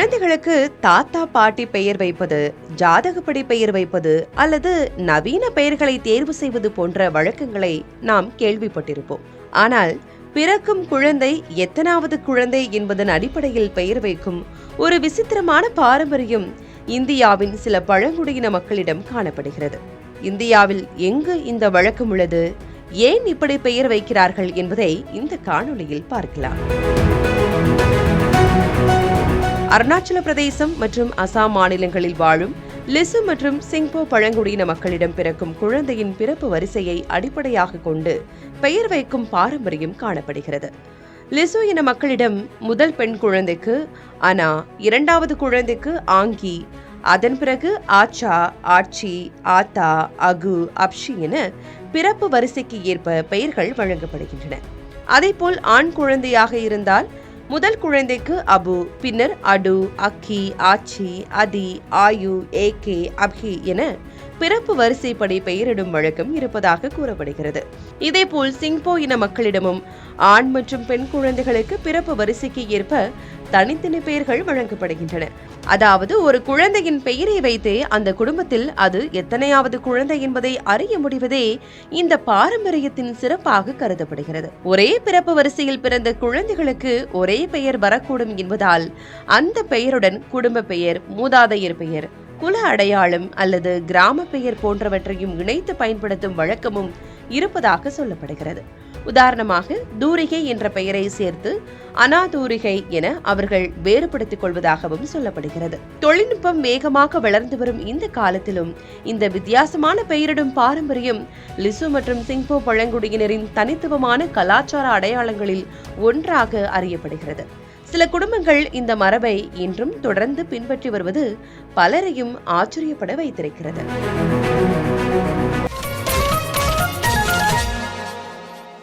குழந்தைகளுக்கு தாத்தா பாட்டி பெயர் வைப்பது, ஜாதகப்படி பெயர் வைப்பது அல்லது நவீன பெயர்களை தேர்வு செய்வது போன்ற வழக்கங்களை நாம் கேள்விப்பட்டிருப்போம். ஆனால் பிறக்கும் குழந்தை எத்தனாவது குழந்தை என்பதன் அடிப்படையில் பெயர் வைக்கும் ஒரு விசித்திரமான பாரம்பரியம் இந்தியாவின் சில பழங்குடியின மக்களிடம் காணப்படுகிறது. இந்தியாவில் எங்கு இந்த வழக்கம் உள்ளது, ஏன் இப்படி பெயர் வைக்கிறார்கள் என்பதை இந்த காணொளியில் பார்க்கலாம். அருணாச்சல பிரதேசம் மற்றும் அசாம் மாநிலங்களில் வாழும் லிசு மற்றும் சிங்போ பழங்குடியின மக்களிடம் பிறக்கும் குழந்தையின் பிறப்பு வரிசையை அடிப்படையாக கொண்டு பெயர் வைக்கும் பாரம்பரியம் காணப்படுகிறது. லிசு இன மக்களிடம் முதல் பெண் குழந்தைக்கு அனா, இரண்டாவது குழந்தைக்கு ஆங்கி, அதன் பிறகு ஆச்சா, ஆட்சி, ஆத்தா, அகு, அப்ஷி என பிறப்பு வரிசைக்கு ஏற்ப பெயர்கள் வழங்கப்படுகின்றன. அதேபோல் ஆண் குழந்தையாக இருந்தால் முதல் குழந்தைக்கு அபு, பின்னர் அடு, அக்கி, ஆச்சி, அதி, ஆயு, ஏகே, அப்ஹி என பிறப்பு வரிசைப்படி பெயரிடும் வழக்கம் இருப்பதாக கூறப்படுகிறது. இதேபோல் சிங்போ இன மக்களிடமும் ஆண் மற்றும் பெண் குழந்தைகளுக்கு பிறப்பு வரிசைக்கு ஏற்ப தனித்தனி பெயர்கள் வழங்கப்படுகின்றன. அதாவது ஒரு குழந்தையின் பெயரை வைத்தே அந்த குடும்பத்தில் அது எத்தனையாவது குழந்தை என்பதை அறிய முடிவதே இந்த பாரம்பரியத்தின் சிறப்பாக கருதப்படுகிறது. ஒரே பிறப்பு வரிசையில் பிறந்த குழந்தைகளுக்கு ஒரே பெயர் வரக்கூடும் என்பதால் அந்த பெயருடன் குடும்ப பெயர், மூதாதையர் பெயர், குல அடையாளம் அல்லது கிராம பெயர் போன்றவற்றையும் இணைத்து பயன்படுத்தும் வழக்கமும் இருப்பதாக சொல்லப்படுகிறது. உதாரணமாக தூரிகை என்ற பெயரை சேர்த்து அனாதூரிகை என அவர்கள் வேறுபடுத்திக் கொள்வதாகவும் சொல்லப்படுகிறது. தொழில்நுட்பம் வேகமாக வளர்ந்து வரும் இந்த காலத்திலும் இந்த வித்தியாசமான பெயரிடும் பாரம்பரியம் லிசு மற்றும் சிங்போ பழங்குடியினரின் தனித்துவமான கலாச்சார அடையாளங்களில் ஒன்றாக அறியப்படுகிறது. சில குடும்பங்கள் இந்த மரபை இன்றும் தொடர்ந்து பின்பற்றி வருவது பலரையும் ஆச்சரியப்பட வைத்திருக்கிறது.